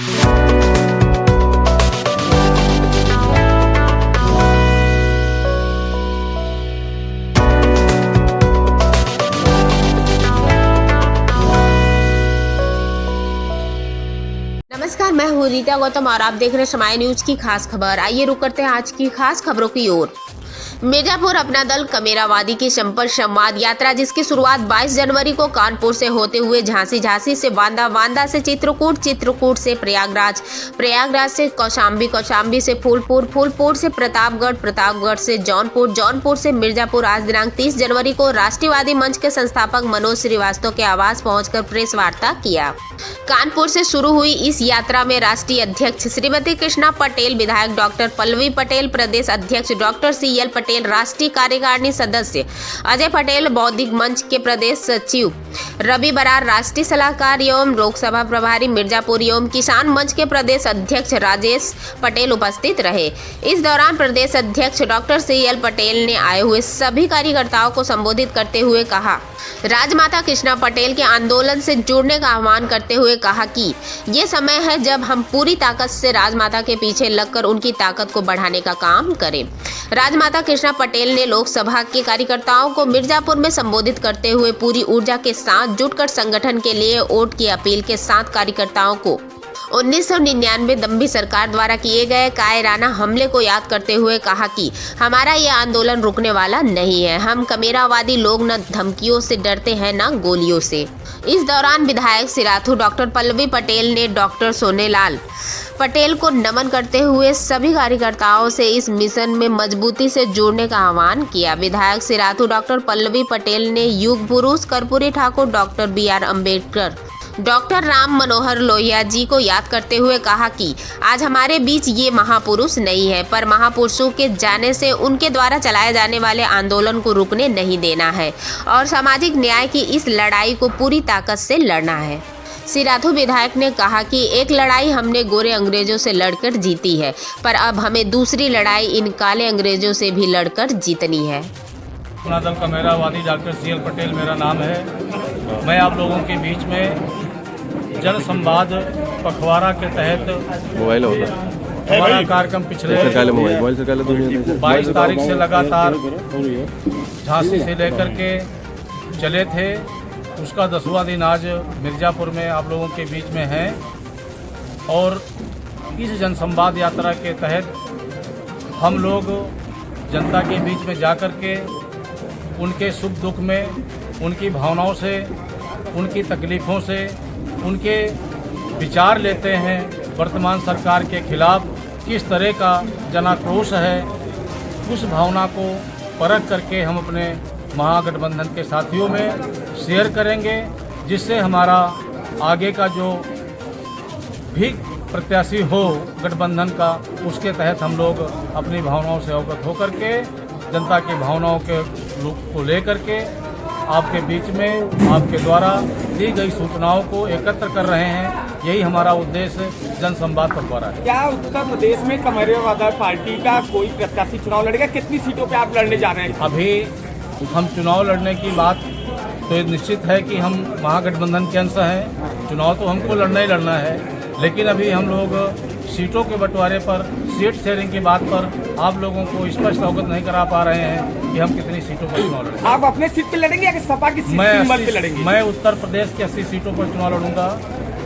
नमस्कार, मैं हूँ रीता गौतम और आप देख रहे हैं समय न्यूज की खास खबर। आइए रुक करते हैं आज की खास खबरों की ओर। मिर्जापुर अपना दल कमेरावादी की संपर्क संवाद यात्रा, जिसकी शुरुआत 22 जनवरी को कानपुर से होते हुए झांसी, झांसी से बांदा, बांदा से चित्रकूट, चित्रकूट से प्रयागराज, प्रयागराज से कौशाम्बी, कौशाम्बी से फूलपुर, फूलपुर से प्रतापगढ़, प्रतापगढ़ से जौनपुर, जौनपुर से मिर्जापुर आज दिनांक 30 जनवरी को राष्ट्रवादी मंच के संस्थापक मनोज श्रीवास्तव के आवास पहुंचकर प्रेस वार्ता किया। कानपुर से शुरू हुई इस यात्रा में राष्ट्रीय अध्यक्ष श्रीमती कृष्णा पटेल, विधायक डॉक्टर पल्लवी पटेल, प्रदेश अध्यक्ष डॉक्टर CL पटेल, राष्ट्रीय कार्यकारिणी सदस्य अजय पटेल, बौद्धिक मंच के प्रदेश सचिव रवि बरार, राष्ट्रीय सलाहकार एवं लोकसभा प्रभारी मिर्जापुर एवं किसान मंच के प्रदेश अध्यक्ष राजेश पटेल उपस्थित रहे। इस दौरान प्रदेश अध्यक्ष डॉक्टर CL पटेल ने आए हुए सभी कार्यकर्ताओं को संबोधित करते हुए कहा, राजमाता कृष्णा पटेल के आंदोलन से जुड़ने का आह्वान करते हुए कहा कि ये समय है जब हम पूरी ताकत से राजमाता के पीछे लगकर उनकी ताकत को बढ़ाने का काम करें। राजमाता कृष्णा पटेल ने लोकसभा के कार्यकर्ताओं को मिर्जापुर में संबोधित करते हुए पूरी ऊर्जा के साथ जुटकर संगठन के लिए वोट की अपील के साथ कार्यकर्ताओं को 1999 दम्भी सरकार द्वारा किए गए कायराना हमले को याद करते हुए कहा कि हमारा ये आंदोलन रुकने वाला नहीं है। हम कमेरावादी लोग न धमकियों से डरते हैं न गोलियों से। इस दौरान विधायक सिराथू डॉक्टर पल्लवी पटेल ने डॉक्टर सोनेलाल पटेल को नमन करते हुए सभी कार्यकर्ताओं से इस मिशन में मजबूती से जुड़ने का आह्वान किया। विधायक सिराथू डॉक्टर पल्लवी पटेल ने युग पुरुष Karpoori Thakur, doctor BR Ambedkar, doctor Ram Manohar Lohia ji को याद करते हुए कहा कि आज हमारे बीच ये महापुरुष नहीं है, पर महापुरुषों के जाने से उनके द्वारा चलाए जाने वाले आंदोलन को रुकने नहीं देना है और सामाजिक न्याय की इस लड़ाई को पूरी ताकत से लड़ना है। सिराथू विधायक ने कहा कि एक लड़ाई हमने गोरे अंग्रेजों से लड़कर जीती है, पर अब हमें दूसरी लड़ाई इन काले अंग्रेजों से भी लड़कर जीतनी है। अपना दल कमेरावादी डॉक्टर CL पटेल मेरा नाम है। मैं आप लोगों के बीच में जन संवाद पखवाड़ा के तहत मोबाइल होगा हमारा कार्यक्रम पिछले 22 तारीख से लगातार झांसी से लेकर के चले थे। उसका 10वां दिन आज मिर्जापुर में आप लोगों के बीच में है और इस जन संवाद यात्रा के तहत हम लोग जनता के बीच में जाकर के उनके सुख दुख में, उनकी भावनाओं से, उनकी तकलीफ़ों से, उनके विचार लेते हैं। वर्तमान सरकार के खिलाफ किस तरह का जनाक्रोश है, उस भावना को परख करके हम अपने महागठबंधन के साथियों में शेयर करेंगे, जिससे हमारा आगे का जो भी प्रत्याशी हो गठबंधन का, उसके तहत हम लोग अपनी भावनाओं से अवगत होकर के जनता की भावनाओं को लेकर के आपके बीच में आपके द्वारा दी गई सूचनाओं को एकत्र कर रहे हैं। यही हमारा उद्देश्य जन संवाद पखवाड़ा है। क्या उत्तर प्रदेश में कमेरावादी पार्टी का कोई प्रत्याशी चुनाव लड़ेगा? कितनी सीटों पे आप लड़ने जा रहे हैं? अभी हम चुनाव लड़ने की बात तो ये निश्चित है कि हम महागठबंधन के अंश हैं, चुनाव तो हमको लड़ना ही लड़ना है, लेकिन अभी हम लोग सीटों के बंटवारे पर, सीट शेयरिंग की बात पर आप लोगों को स्पष्ट अवगत नहीं करा पा रहे हैं कि हम कितनी सीटों पर चुनाव लड़ेंगे। आप अपने सीट पे लड़ेंगे या सपा की सीट पे लड़ेंगे? मैं उत्तर प्रदेश की 80 सीटों पर चुनाव लड़ूंगा।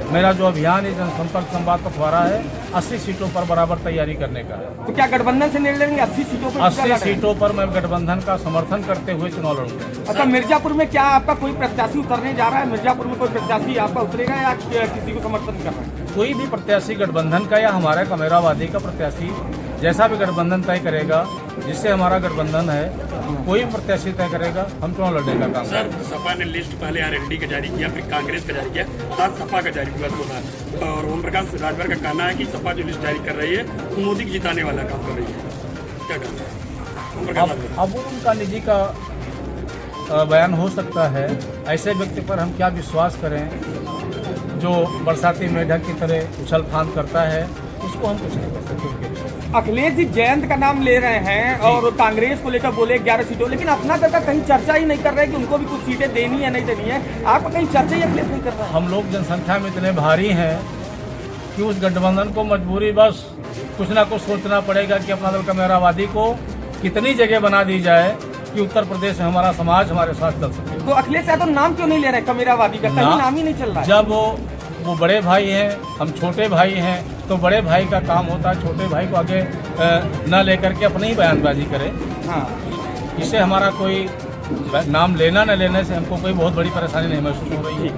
मेरा जो अभियान है जनसंपर्क संवाद पखवाड़ा है, 80 सीटों पर बराबर तैयारी करने का है। तो क्या गठबंधन से नहीं लड़ेंगे 80 सीटों पर? 80 सीटों पर मैं गठबंधन का समर्थन करते हुए चुनाव लड़ूंगा। अच्छा, मिर्जापुर में क्या आपका कोई प्रत्याशी उतरने जा रहा है? मिर्जापुर में कोई प्रत्याशी आपका उतरेगा या किसी को समर्थन कर रहा है? कोई भी प्रत्याशी गठबंधन का या हमारा कमेरावादी का प्रत्याशी जैसा भी गठबंधन तय करेगा, जिससे हमारा गठबंधन है, कोई प्रत्याशी तय करेगा, हम चुनाव लड़ने का काम। सर, सपा ने लिस्ट पहले RND का जारी किया, फिर कांग्रेस का जारी किया, आज सपा का जारी हुआ होगा और ओम प्रकाश राजभर का कहना है कि सपा जो लिस्ट जारी कर रही है वो मोदी की जिताने वाला काम कर रही है। क्या कहना है? अब उनका निजी का बयान हो सकता है। ऐसे व्यक्ति पर हम क्या विश्वास करें जो बरसाती मेढक की तरह उछल फान करता है, उसको हम कुछ नहीं कर सकते। अखिलेश जी जयंत का नाम ले रहे हैं और कांग्रेस को लेकर बोले 11 सीटों, लेकिन अपना दल का कहीं चर्चा ही नहीं कर रहे कि उनको भी कुछ सीटें देनी है नहीं देनी है। आपका कहीं चर्चा ही अखिलेश नहीं कर रहा है। हम लोग जनसंख्या में इतने भारी हैं कि उस गठबंधन को मजबूरी बस कुछ ना कुछ सोचना पड़ेगा कि अपना दल कमेरावादी को कितनी जगह बना दी जाए कि उत्तर प्रदेश में हमारा समाज हमारे साथ चल सके। तो अखिलेश यादव नाम क्यों नहीं ले रहे कमेरावादी का? कहीं नाम ही नहीं चल रहा है। जब वो बड़े भाई हैं, हम छोटे भाई हैं, तो बड़े भाई का काम होता है छोटे भाई को आगे न लेकर के अपनी ही बयानबाजी करें। हाँ, इससे हमारा कोई नाम लेना न लेने से हमको कोई बहुत बड़ी परेशानी नहीं महसूस हो रही है।